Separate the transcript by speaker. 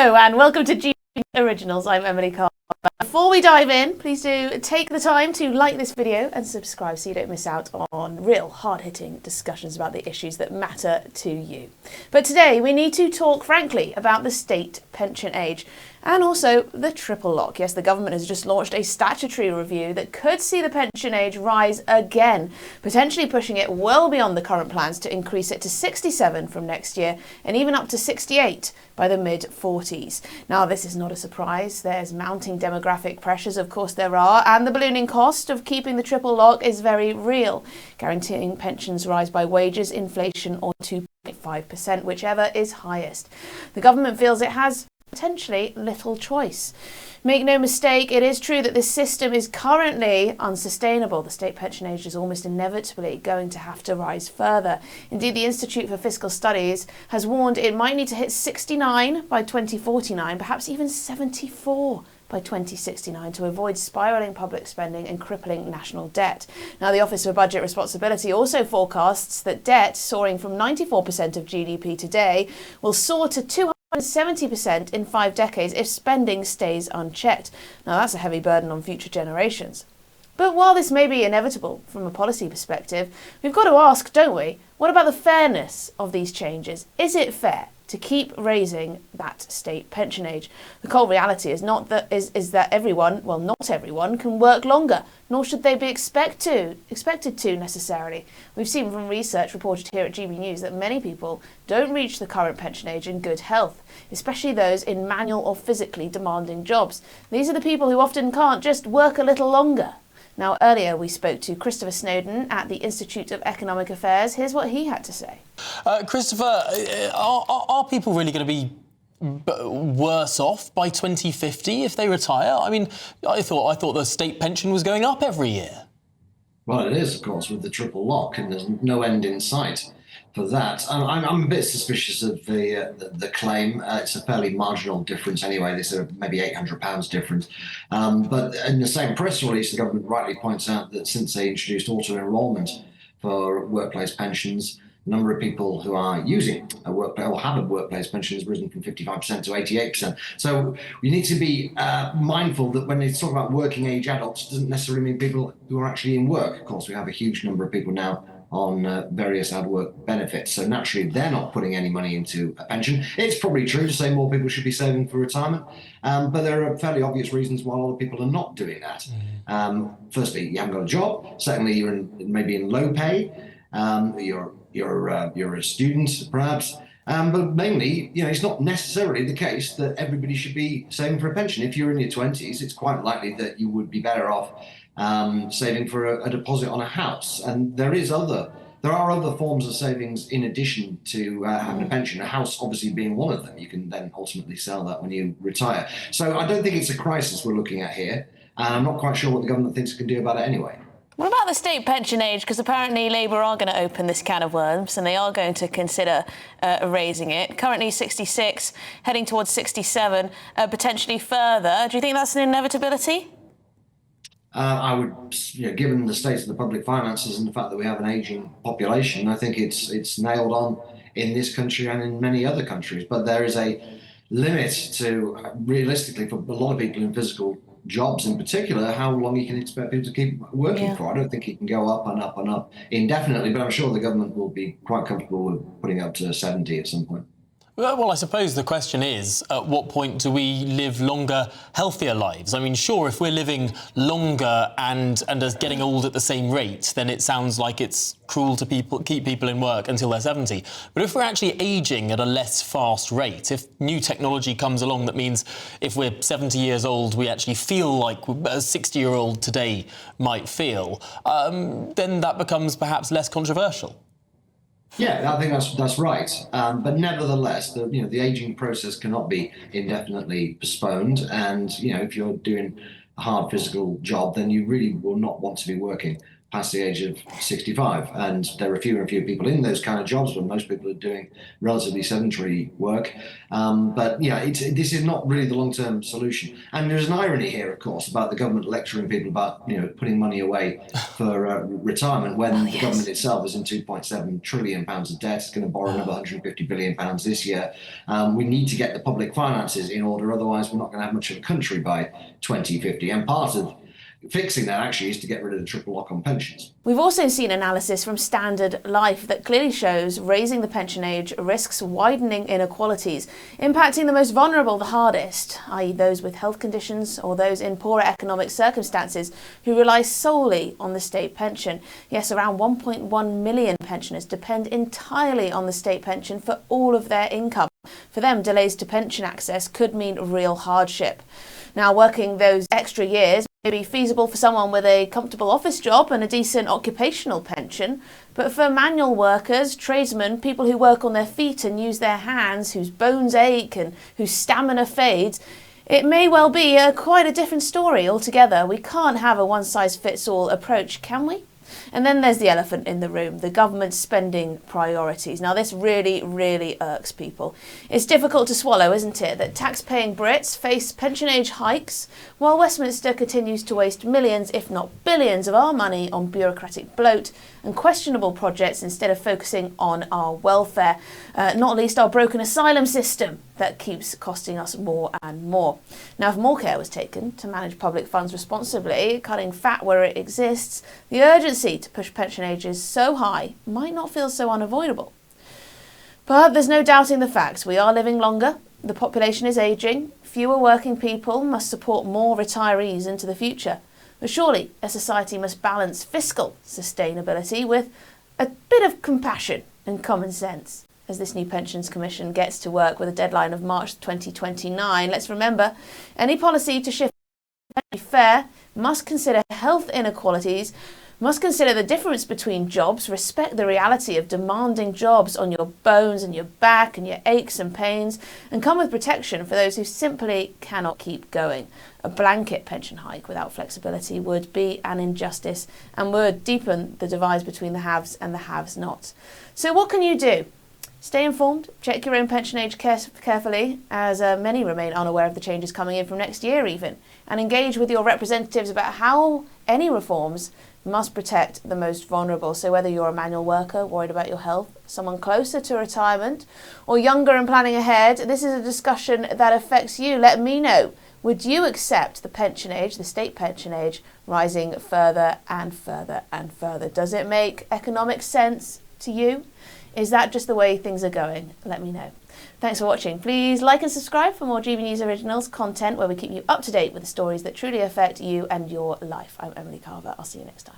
Speaker 1: Hello and welcome to GB Originals. I'm Emily Carver. Before we dive in, please do take the time to like this video and subscribe so you don't miss out on real hard-hitting discussions about the issues that matter to you. But today we need to talk frankly about the state pension age and also the triple lock. Yes, the government has just launched a statutory review that could see the pension age rise again, potentially pushing it well beyond the current plans to increase it to 67 from next year and even up to 68 by the mid-40s. Now, this is not a surprise. There's mounting demographic pressures, of course there are, and the ballooning cost of keeping the triple lock is very real, guaranteeing pensions rise by wages, inflation or 2.5%, whichever is highest. The government feels it has potentially little choice. Make no mistake, it is true that this system is currently unsustainable. The state pension age is almost inevitably going to have to rise further. Indeed, the Institute for Fiscal Studies has warned it might need to hit 69 by 2049, perhaps even 74 by 2069 to avoid spiralling public spending and crippling national debt. Now, the Office for Budget Responsibility also forecasts that debt, soaring from 94% of GDP today, will soar to 270% in 5 decades if spending stays unchecked. Now, that's a heavy burden on future generations. But while this may be inevitable from a policy perspective, we've got to ask, don't we, what about the fairness of these changes? Is it fair to keep raising that state pension age? The cold reality is that everyone, well, not everyone, can work longer, nor should they be expected to necessarily. We've seen from research reported here at GB News that many people don't reach the current pension age in good health, especially those in manual or physically demanding jobs. These are the people who often can't just work a little longer. Now, earlier we spoke to Christopher Snowdon at the Institute of Economic Affairs. Here's what he had to say.
Speaker 2: Christopher, are people really going to be worse off by 2050 if they retire? I mean, I thought the state pension was going up every year.
Speaker 3: Well, it is, of course, with the triple lock, and there's no end in sight for that. I'm a bit suspicious of the claim. It's a fairly marginal difference anyway. This is maybe £800 difference. But in the same press release, the government rightly points out that since they introduced auto-enrolment for workplace pensions, the number of people who are using a workplace or have a workplace pension has risen from 55% to 88%. So we need to be mindful that when they talk about working age adults, it doesn't necessarily mean people who are actually in work. Of course, we have a huge number of people now on various ad work benefits. So naturally, they're not putting any money into a pension. It's probably true to say more people should be saving for retirement, but there are fairly obvious reasons why a lot of people are not doing that. Firstly, you haven't got a job. Secondly, you're maybe in low pay. You're a student, perhaps. But mainly, it's not necessarily the case that everybody should be saving for a pension. If you're in your 20s, it's quite likely that you would be better off saving for a deposit on a house. And there are other forms of savings in addition to having a pension, a house obviously being one of them. You can then ultimately sell that when you retire. So I don't think it's a crisis we're looking at here. And I'm not quite sure what the government thinks it can do about it anyway.
Speaker 1: What about the state pension age? Because apparently Labour are going to open this can of worms and they are going to consider raising it. Currently 66, heading towards 67, potentially further. Do you think that's an inevitability?
Speaker 3: I would, given the state of the public finances and the fact that we have an ageing population, I think it's nailed on in this country and in many other countries. But there is a limit to, realistically, for a lot of people in physical jobs in particular, how long you can expect people to keep working for. I don't think it can go up and up and up indefinitely, but I'm sure the government will be quite comfortable with putting up to 70 at some point.
Speaker 2: Well, I suppose the question is, at what point do we live longer, healthier lives? I mean, sure, if we're living longer and are getting old at the same rate, then it sounds like it's cruel to keep people in work until they're 70. But if we're actually ageing at a less fast rate, if new technology comes along that means if we're 70 years old, we actually feel like a 60-year-old today might feel, then that becomes perhaps less controversial.
Speaker 3: Yeah, I think that's right. But nevertheless, the aging process cannot be indefinitely postponed. And if you're doing a hard physical job, then you really will not want to be working past the age of 65. And there are fewer and fewer people in those kind of jobs when most people are doing relatively sedentary work. But yeah, this is not really the long-term solution. And there's an irony here, of course, about the government lecturing people about, putting money away for retirement when the government itself is in £2.7 trillion of debt. It's going to borrow another £150 billion this year. We need to get the public finances in order, otherwise we're not going to have much of a country by 2050. And part of fixing that actually is to get rid of the triple lock on pensions.
Speaker 1: We've also seen analysis from Standard Life that clearly shows raising the pension age risks widening inequalities, impacting the most vulnerable the hardest, i.e. those with health conditions or those in poorer economic circumstances who rely solely on the state pension. Yes, around 1.1 million pensioners depend entirely on the state pension for all of their income. For them, delays to pension access could mean real hardship. Now, working those extra years may be feasible for someone with a comfortable office job and a decent occupational pension, but for manual workers, tradesmen, people who work on their feet and use their hands, whose bones ache and whose stamina fades, it may well be quite a different story altogether. We can't have a one-size-fits-all approach, can we? And then there's the elephant in the room, the government's spending priorities. Now this really, really irks people. It's difficult to swallow, isn't it, that tax-paying Brits face pension age hikes while Westminster continues to waste millions, if not billions, of our money on bureaucratic bloat and questionable projects instead of focusing on our welfare, not least our broken asylum system that keeps costing us more and more. Now, if more care was taken to manage public funds responsibly, cutting fat where it exists, the urgency to push pension ages so high might not feel so unavoidable. But there's no doubting the facts. We are living longer, the population is ageing, fewer working people must support more retirees into the future. But surely a society must balance fiscal sustainability with a bit of compassion and common sense. As this new Pensions Commission gets to work with a deadline of March 2029, let's remember, any policy to shift fair must consider health inequalities, must consider the difference between jobs, respect the reality of demanding jobs on your bones and your back and your aches and pains, and come with protection for those who simply cannot keep going. A blanket pension hike without flexibility would be an injustice and would deepen the divide between the haves and the have-nots. So what can you do? Stay informed, check your own pension age carefully, as many remain unaware of the changes coming in from next year even, and engage with your representatives about how any reforms must protect the most vulnerable. So whether you're a manual worker worried about your health, someone closer to retirement, or younger and planning ahead, this is a discussion that affects you. Let me know. Would you accept the pension age, the state pension age, rising further and further and further? Does it make economic sense to you? Is that just the way things are going? Let me know. Thanks for watching. Please like and subscribe for more GB News Originals content where we keep you up to date with the stories that truly affect you and your life. I'm Emily Carver. I'll see you next time.